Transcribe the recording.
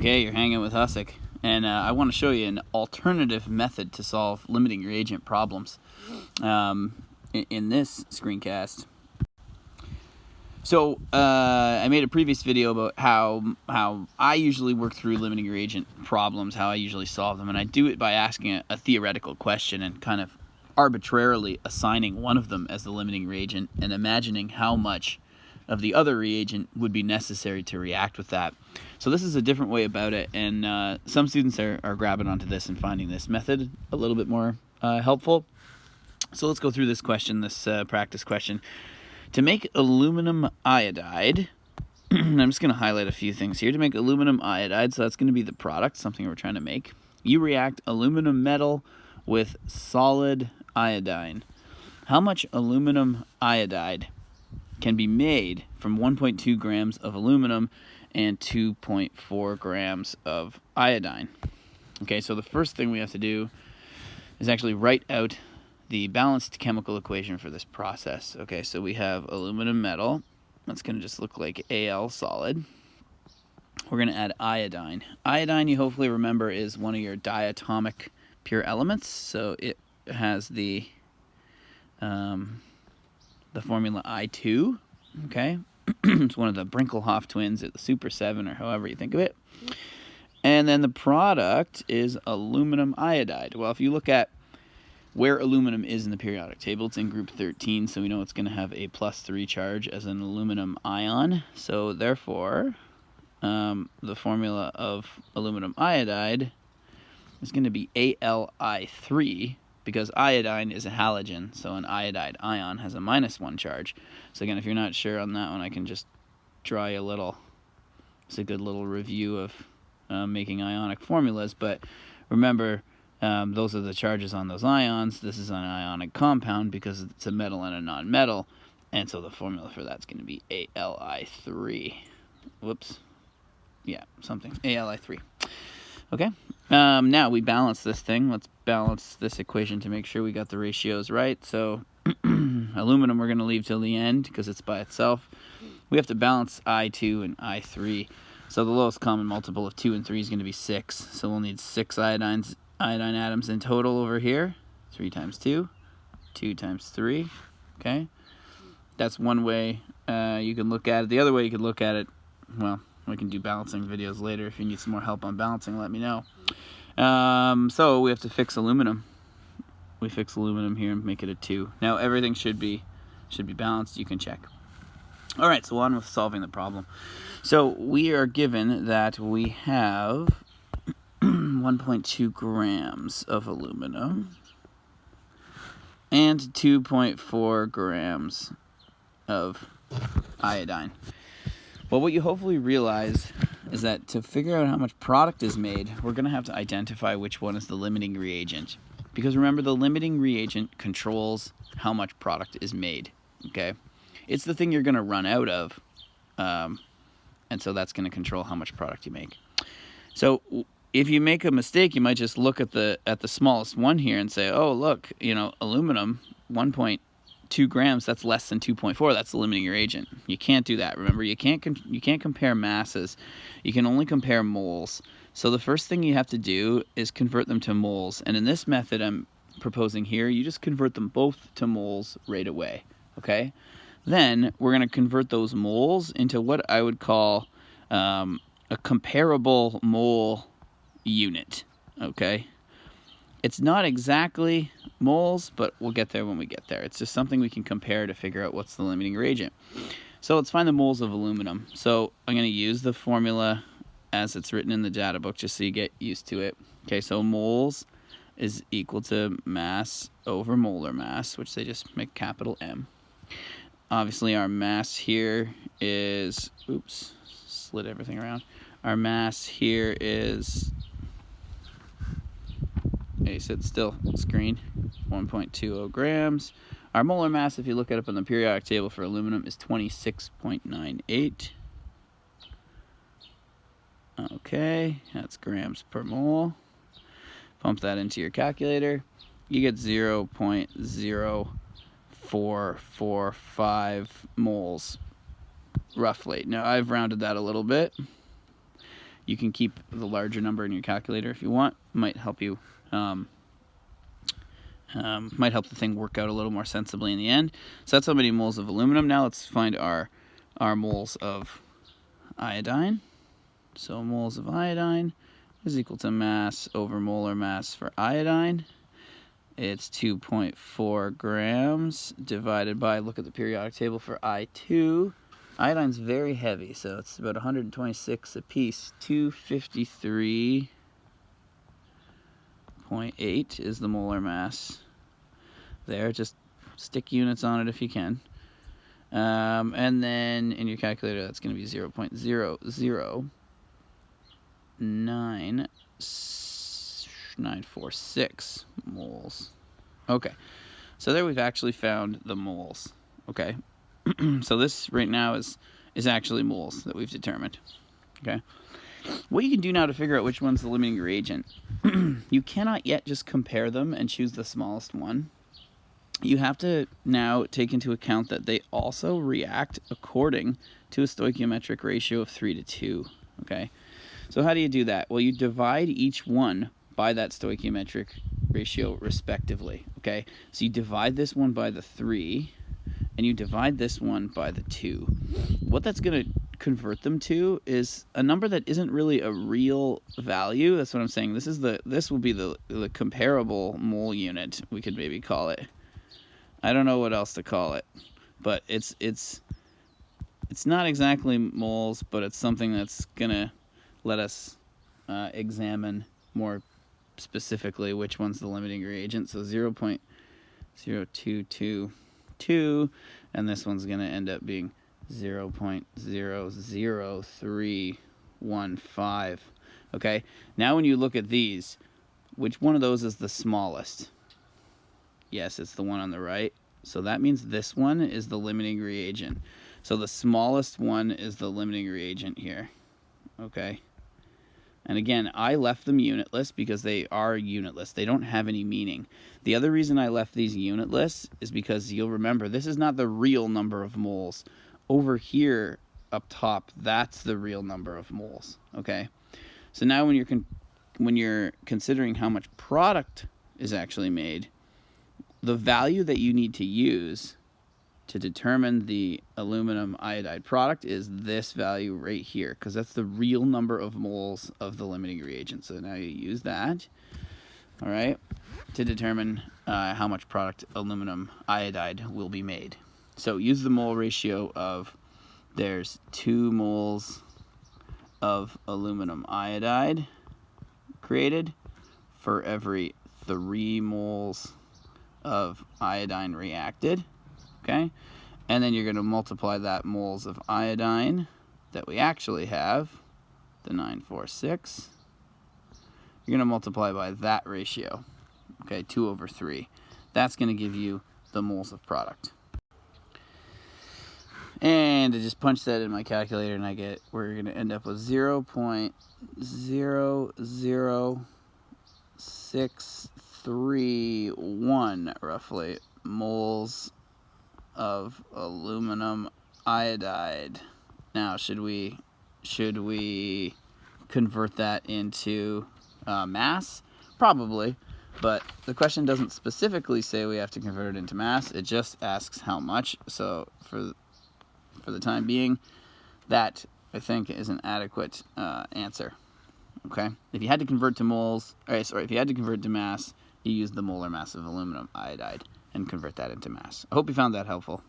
Okay, you're hanging with Hussick, and I want to show you an alternative method to solve limiting reagent problems in this screencast. So I made a previous video about how I usually work through limiting reagent problems, how I usually solve them, and I do it by asking a theoretical question and kind of arbitrarily assigning one of them as the limiting reagent and imagining how much of the other reagent would be necessary to react with that. So this is a different way about it, and some students are grabbing onto this and finding this method a little bit more helpful. So let's go through this question, this practice question. To make aluminum iodide, I'm just going to highlight a few things here. To make aluminum iodide, so that's going to be the product, something we're trying to make, you react aluminum metal with solid iodine. How much aluminum iodide can be made from 1.2 grams of aluminum and 2.4 grams of iodine? Okay, so the first thing we have to do is actually write out the balanced chemical equation for this process. Okay, so we have aluminum metal. That's going to just look like Al solid. We're going to add iodine. Iodine, you hopefully remember, is one of your diatomic pure elements. So it has the formula I2. Okay, it's one of the Brinkelhoff twins, or the Super 7, or however you think of it. And then the product is aluminum iodide. Well, if you look at where aluminum is in the periodic table, it's in group 13, so we know it's going to have a +3 charge as an aluminum ion. So therefore, the formula of aluminum iodide is going to be Ali3, because iodine is a halogen, so an iodide ion has a -1 charge. So again, if you're not sure on that one, I can just draw you a little, it's a good little review of making ionic formulas, but remember, those are the charges on those ions. This is an ionic compound because it's a metal and a non-metal, and so the formula for that's going to be Ali3. Whoops. Yeah, something. Ali3. Okay. Now we balance this thing. Let's balance this equation to make sure we got the ratios right. So aluminum we're going to leave till the end because it's by itself. We have to balance I2 and I3. So the lowest common multiple of 2 and 3 is going to be 6. So we'll need 6 iodine atoms in total over here. 3 times 2, 2 times 3. Okay, that's one way you can look at it. The other way you could look at it, well, we can do balancing videos later. If you need some more help on balancing, let me know. So we have to fix aluminum. We fix aluminum here and make it a 2. Now everything should be balanced. You can check. All right, so on with solving the problem. So we are given that we have 1.2 grams of aluminum and 2.4 grams of iodine. Well, what you hopefully realize is that to figure out how much product is made, we're going to have to identify which one is the limiting reagent. Because remember, the limiting reagent controls how much product is made. Okay? It's the thing you're going to run out of, and so that's going to control how much product you make. So if you make a mistake, you might just look at the smallest one here and say, oh, look, aluminum, 1.2 grams, that's less than 2.4. That's the limiting reagent. You can't do that. Remember, you can't compare masses. You can only compare moles. So the first thing you have to do is convert them to moles. And in this method I'm proposing here, you just convert them both to moles right away. Okay? Then we're going to convert those moles into what I would call a comparable mole unit. Okay? It's not exactly moles, but we'll get there when we get there. It's just something we can compare to figure out what's the limiting reagent. So let's find the moles of aluminum. So I'm going to use the formula as it's written in the data book just so you get used to it. Okay, so moles is equal to mass over molar mass, which they just make capital M. Obviously our mass here is, oops, slid everything around. Our mass here is, hey, sit still, screen, 1.20 grams. Our molar mass, if you look it up on the periodic table for aluminum, is 26.98. Okay, that's grams per mole. Pump that into your calculator. You get 0.0445 moles, roughly. Now, I've rounded that a little bit. You can keep the larger number in your calculator if you want. Might help you. Might help the thing work out a little more sensibly in the end. So that's how many moles of aluminum. Now let's find our moles of iodine. So moles of iodine is equal to mass over molar mass for iodine. It's 2.4 grams divided by, look at the periodic table for I2. Iodine's very heavy, so it's about 126 a piece. 253.8 is the molar mass there. Just stick units on it if you can. And then in your calculator, that's going to be 0.00946 moles. Okay, so there we've actually found the moles. Okay, so this right now is actually moles that we've determined. Okay, what you can do now to figure out which one's the limiting reagent, you cannot yet just compare them and choose the smallest one. You have to now take into account that they also react according to a stoichiometric ratio of 3 to 2. Okay, so how do you do that? Well, you divide each one by that stoichiometric ratio respectively. Okay, so you divide this one by the 3 and you divide this one by the 2. What that's going to convert them to is a number that isn't really a real value. That's what I'm saying. This will be the comparable mole unit, we could maybe call it. I don't know what else to call it, but it's not exactly moles, but it's something that's gonna let us examine more specifically which one's the limiting reagent. So 0.0222, and this one's gonna end up being 0.00315. Okay, now when you look at these, which one of those is the smallest? Yes, it's the one on the right. So that means this one is the limiting reagent. So the smallest one is the limiting reagent here. Okay. And again, I left them unitless because they are unitless. They don't have any meaning. The other reason I left these unitless is because you'll remember this is not the real number of moles. Over here up top, that's the real number of moles. Okay. So now when you're considering how much product is actually made, the value that you need to use to determine the aluminum iodide product is this value right here, because that's the real number of moles of the limiting reagent. So now you use that, all right, to determine how much product aluminum iodide will be made. So use the mole ratio of, there's 2 moles of aluminum iodide created for every 3 moles of iodine reacted, okay? And then you're going to multiply that moles of iodine that we actually have, the 946. You're going to multiply by that ratio, okay, 2 over 3. That's going to give you the moles of product. And I just punch that in my calculator and we're going to end up with 0.00631 roughly moles of aluminum iodide. Now, should we convert that into mass? Probably, but the question doesn't specifically say we have to convert it into mass. It just asks how much. So for the time being, that I think is an adequate answer. Okay, if you had to convert to moles, if you had to convert to mass, you use the molar mass of aluminum iodide and convert that into mass. I hope you found that helpful.